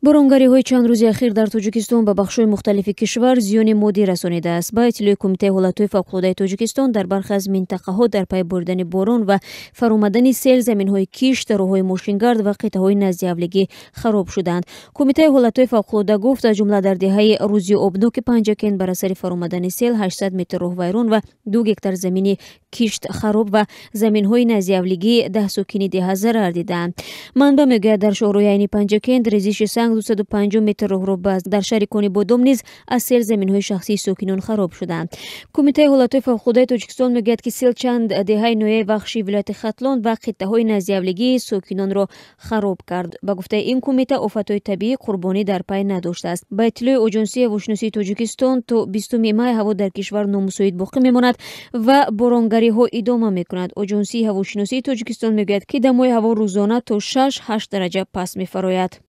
боронгариҳои чанд рӯзи ахир дар Тоҷикистон ба бахшҳои мухталифи кишвар зиёни моддӣ расонидааст. Ба иттилои Кумитаи ҳолатҳои фавқулоддаи Тоҷикистон, дар бархе аз минтақаҳо дар пайи боридани борон ва фаромадани сел заминҳои кишт, роҳҳои мошингард ва қитъаҳои назди хароб шуданд. Кумитаи ҳолатҳои фавқулодда гуфт, аз ҷумла дар диҳаи Рӯзи Обноки Панҷакен бар асари фаромадани сел 800 метр роҳ вайрон ва 2 гектар замини кишт хароб ва заминҳои назди 10 сокини диҳа зарар диданд. Манба мегӯяд, дар шоҳроҳи айни Панҷакен резиши санг 250 метр роҳро дар шаҳри Кони Бодом низ аз сел заминҳои шахсии сокинон хароб шуданд. Кумитаи ҳолатҳои фавқулоддаи Тоҷикистон мегӯяд, ки сел чанд диҳаи ноҳияи Вахши вилояти Хатлон ва қитъаҳои назди сокинонро хароб кард. Ба гуфтаи ин кумита, офатҳои табиӣ қурбонӣ дар пай надоштааст. Ба иттилои Оҷонсии ҳавошиносии Тоҷикистон, то 20 май ҳаво дар кишвар номусоид боқӣ мемонад ва боронгариҳо идома мекунад. Оҷонсии ҳавошиносии Тоҷикистон мегӯяд, ки дамои ҳаво рӯзона то 6-8 дараҷа паст мефарояд.